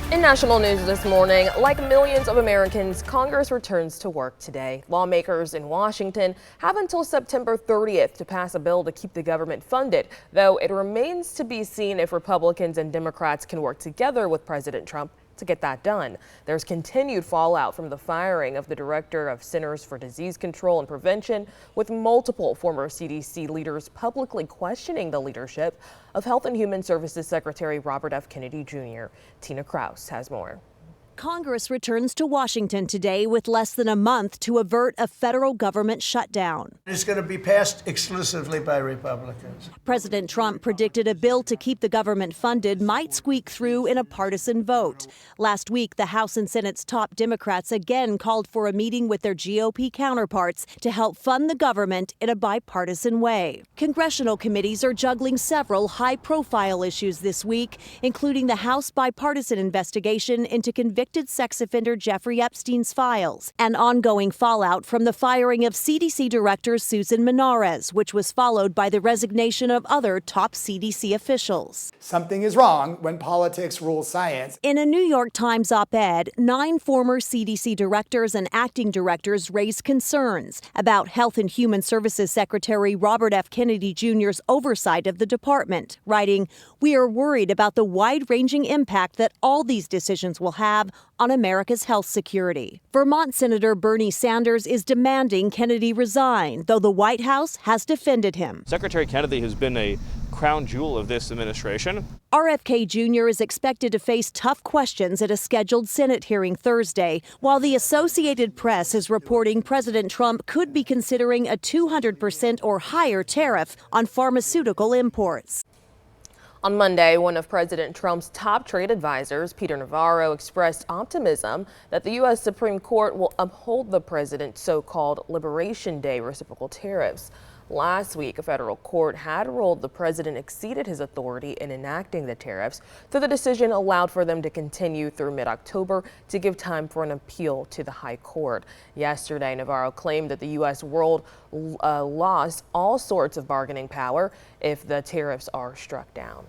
In national news this morning, like millions of Americans, Congress returns to work today. Lawmakers in Washington have until September 30th to pass a bill to keep the government funded, though it remains to be seen if Republicans and Democrats can work together with President Trump to get that done. There's continued fallout from the firing of the director of Centers for Disease Control and Prevention, with multiple former CDC leaders publicly questioning the leadership of Health and Human Services Secretary Robert F. Kennedy Jr. Tina Kraus has more. Congress returns to Washington today with less than a month to avert a federal government shutdown. It's going to be passed exclusively by Republicans. President Trump predicted a bill to keep the government funded might squeak through in a partisan vote. Last week, the House and Senate's top Democrats again called for a meeting with their GOP counterparts to help fund the government in a bipartisan way. Congressional committees are juggling several high-profile issues this week, including the House bipartisan investigation into convicted sex offender Jeffrey Epstein's files, and ongoing fallout from the firing of CDC Director Susan Menares, which was followed by the resignation of other top CDC officials. Something is wrong when politics rules science. In a New York Times op-ed, 9 former CDC directors and acting directors raised concerns about Health and Human Services Secretary Robert F. Kennedy Jr.'s oversight of the department, writing, "We are worried about the wide-ranging impact that all these decisions will have on America's health security." Vermont Senator Bernie Sanders is demanding Kennedy resign, though the White House has defended him. Secretary Kennedy has been a crown jewel of this administration. RFK Jr. is expected to face tough questions at a scheduled Senate hearing Thursday, while the Associated Press is reporting President Trump could be considering a 200% or higher tariff on pharmaceutical imports. On Monday, one of President Trump's top trade advisors, Peter Navarro, expressed optimism that the U.S. Supreme Court will uphold the president's so-called Liberation Day reciprocal tariffs. Last week, a federal court had ruled the president exceeded his authority in enacting the tariffs, so the decision allowed for them to continue through mid-October to give time for an appeal to the high court. Yesterday, Navarro claimed that the U.S. world lost all sorts of bargaining power if the tariffs are struck down.